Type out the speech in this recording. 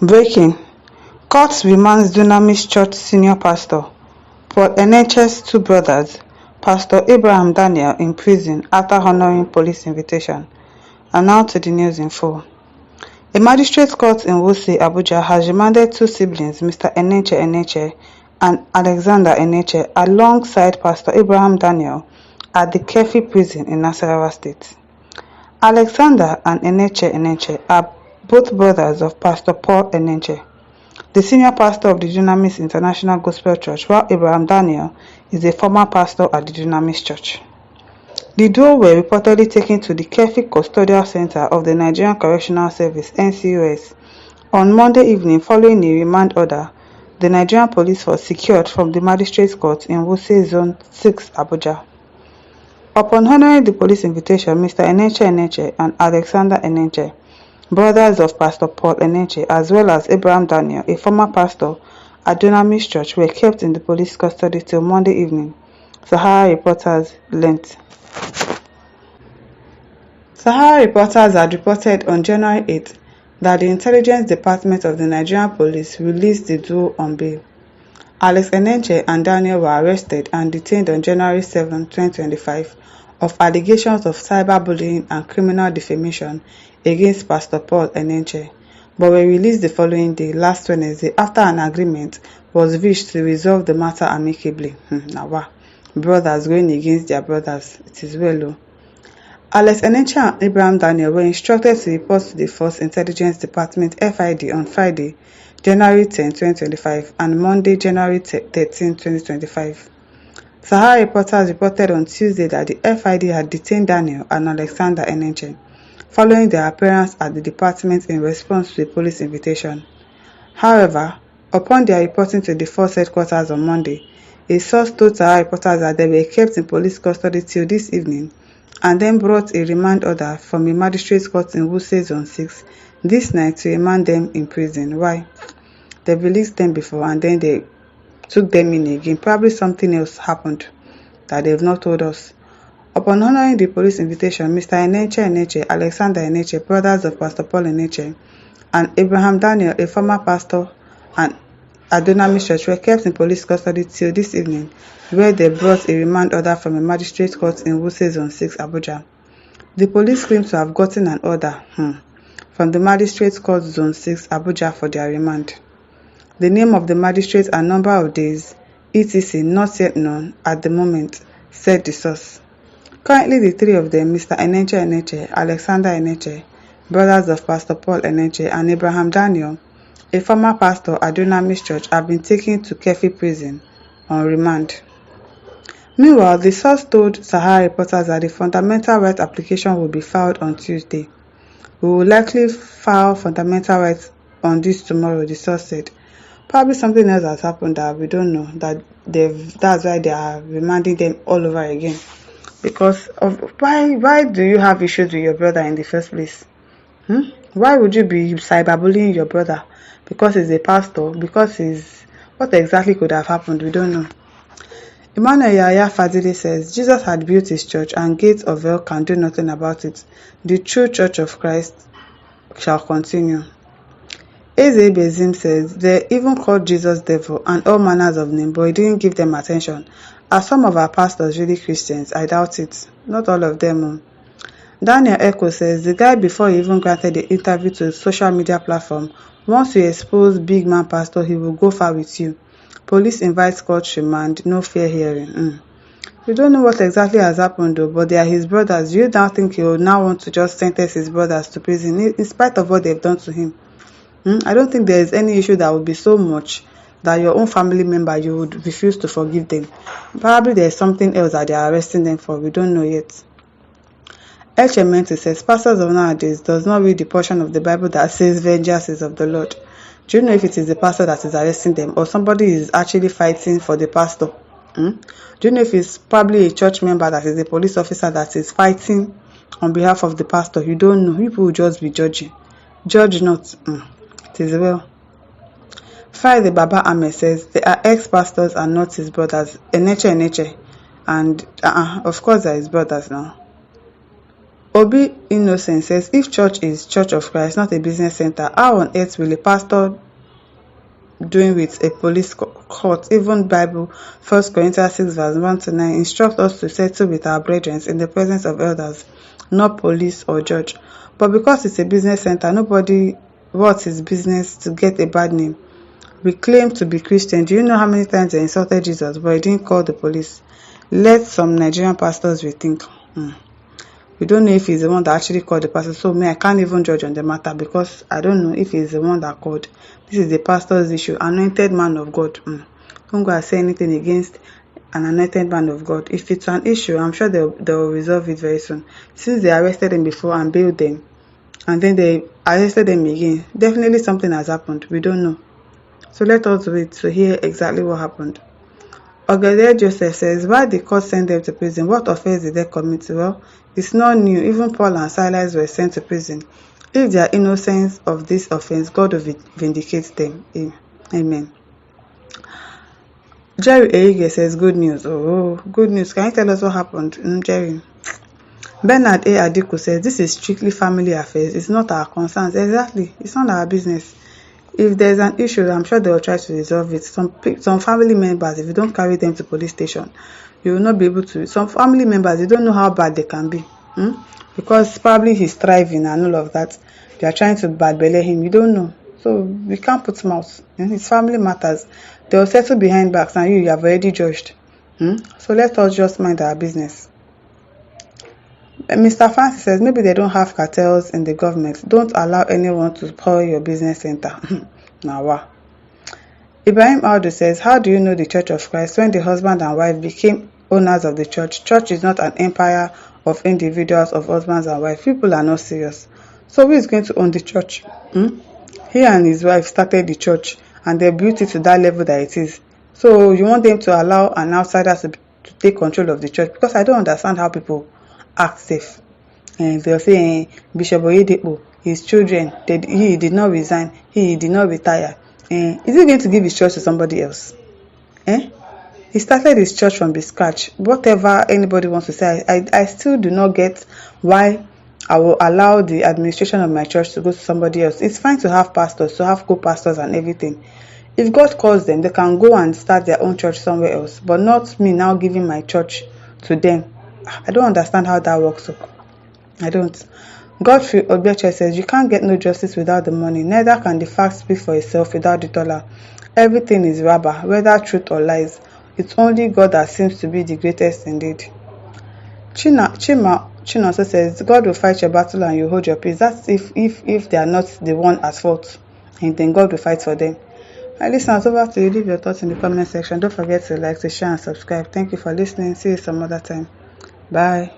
Breaking: Court remands Dunamis Church senior pastor Paul Enenche's two brothers, Pastor Abraham Daniel, in prison after honoring police invitation. And now to the news in full. A magistrate court in Wuse, Abuja has remanded two siblings, Mr. Enenche and Alexander Enenche, alongside Pastor Abraham Daniel at the Kefi prison in Nasarawa State. Alexander and Enenche are both brothers of Pastor Paul Enenche, the senior pastor of the Dunamis International Gospel Church, while Abraham Daniel is a former pastor at the Dunamis Church. The duo were reportedly taken to the Kefi Custodial Center of the Nigerian Correctional Service (NCOS) on Monday evening following a remand order the Nigerian Police Force secured from the Magistrates Court in Wuse Zone 6, Abuja. Upon honoring the police invitation, Mr. Enenche and Alexander Enenche, brothers of Pastor Paul Enenche, as well as Abraham Daniel, a former pastor at Dunamis Church, were kept in the police custody till Monday evening, Sahara reporters learnt. Sahara reporters had reported on January 8 that the Intelligence Department of the Nigerian Police released the duo on bail. Alex Enenche and Daniel were arrested and detained on January 7, 2025 of allegations of cyberbullying and criminal defamation against Pastor Paul Enenche, but were released the following day, last Wednesday, after an agreement was reached to resolve the matter amicably. Brothers going against their brothers. It is well. Alex Enenche and Abraham Daniel were instructed to report to the Force Intelligence Department (FID) on Friday, January 10, 2025 and Monday, January 13, 2025. Sahara reporters reported on Tuesday that the FID had detained Daniel and Alexander Enenche following their appearance at the department in response to a police invitation. However, upon their reporting to the force headquarters on Monday, a source told Sahara reporters that they were kept in police custody till this evening and then brought a remand order from a magistrate's court in Wuse Zone 6 this night to remand them in prison. Why? They released them before and then they took them in again. Probably something else happened that they've not told us. Upon honoring the police invitation, Mr. Enenche, Alexander Enenche, brothers of Pastor Paul Enenche, and Abraham Daniel, a former pastor and at Dunamis Church, were kept in police custody till this evening, where they brought a remand order from a magistrate court in Wuse Zone 6, Abuja. The police claim to have gotten an order from the magistrate court Zone 6, Abuja for their remand. The name of the magistrate and number of days, etc., not yet known at the moment, said the source. Currently, the three of them, Mr. Enenche, Alexander Enenche, brothers of Pastor Paul Enenche, and Abraham Daniel, a former pastor at Dunamis Church, have been taken to Kefi prison on remand. Meanwhile, the source told Sahara reporters that the fundamental rights application will be filed on Tuesday. We will likely file fundamental rights on this tomorrow, the source said. Probably something else has happened that we don't know, that's why they are remanding them all over again. Because of why do you have issues with your brother in the first place? Why would you be cyberbullying your brother? Because he's a pastor? Because what exactly could have happened? We don't know. Emmanuel Yahya Fadile says, Jesus had built his church and gates of hell can do nothing about it. The true church of Christ shall continue. Eze Bezim says, they even called Jesus devil and all manners of names, but he didn't give them attention. Are some of our pastors really Christians? I doubt it. Not all of them. Daniel Echo says, the guy before he even granted the interview to a social media platform, once you expose big man pastor, he will go far with you. Police invites court remand, no fair hearing. We don't know what exactly has happened though, but they are his brothers. You now think he will now want to just sentence his brothers to prison in spite of what they've done to him? I don't think there is any issue that would be so much that your own family member, you would refuse to forgive them. Probably there is something else that they are arresting them for. We don't know yet. Enenche says, pastors of nowadays does not read the portion of the Bible that says vengeance is of the Lord. Do you know if it is the pastor that is arresting them or somebody is actually fighting for the pastor? Do you know if it's probably a church member that is a police officer that is fighting on behalf of the pastor? You don't know. People will just be judging. Judge not. It is well. Friday Baba Ahmed says they are ex-pastors and not his brothers. Enenche and of course they are his brothers now. Obi Innocent says, if church is Church of Christ, not a business center, how on earth will a pastor doing with a police court? Even Bible, 1 Corinthians 6 verse 1 to 9, instructs us to settle with our brethren in the presence of elders, not police or judge. But because it's a business center, nobody wants his business to get a bad name. We claim to be Christian. Do you know how many times they insulted Jesus, but he didn't call the police? Let some Nigerian pastors rethink. We don't know if he's the one that actually called the pastor. So I can't even judge on the matter because I don't know if he's the one that called. This is the pastor's issue. Anointed man of God. Don't go and say anything against an anointed man of God. If it's an issue, I'm sure they'll resolve it very soon. Since they arrested them before and bailed them, and then they arrested them again, definitely something has happened. We don't know. So let us wait to hear exactly what happened. Ogede Joseph says, why the court sent them to prison? What offense did they commit? Well, it's not new. Even Paul and Silas were sent to prison. If they are innocent of this offense, God will vindicate them. Amen. Jerry Eige says, good news. Oh, good news. Can you tell us what happened? Jerry. Bernard A. Adiku says, this is strictly family affairs. It's not our concerns. Exactly. It's not our business. If there's an issue, I'm sure they will try to resolve it. Some family members, if you don't carry them to police station, you will not be able to. Some family members, you don't know how bad they can be. Because probably he's thriving and all of that. They are trying to bad belly him. You don't know. So we can't put mouth. It's family matters. They will settle behind backs and you have already judged. So let us just mind our business. Mr. Fancy says, maybe they don't have cartels in the government. Don't allow anyone to spoil your business center. Nawa. Ibrahim Aldo says, how do you know the Church of Christ when the husband and wife became owners of the church? Church is not an empire of individuals, of husbands and wives. People are not serious. So who is going to own the church? He and his wife started the church and they built it to that level that it is. So you want them to allow an outsider to take control of the church? Because I don't understand how people act safe. And they'll say, Bishop Oyedepo, his children, he did not resign, he did not retire. Is he going to give his church to somebody else? He started his church from the scratch. Whatever anybody wants to say, I still do not get why I will allow the administration of my church to go to somebody else. It's fine to have pastors, to have co-pastors and everything. If God calls them, they can go and start their own church somewhere else, but not me now giving my church to them. I don't understand how that works. I don't. Godfrey Obieche says, you can't get no justice without the money. Neither can the fact speak for itself without the dollar. Everything is rubber, whether truth or lies. It's only God that seems to be the greatest indeed. Chima also says, God will fight your battle and you hold your peace. That's if they are not the one at fault. And then God will fight for them. Alright, listeners, over to you. Leave your thoughts in the comment section. Don't forget to like, to share and subscribe. Thank you for listening. See you some other time. Bye.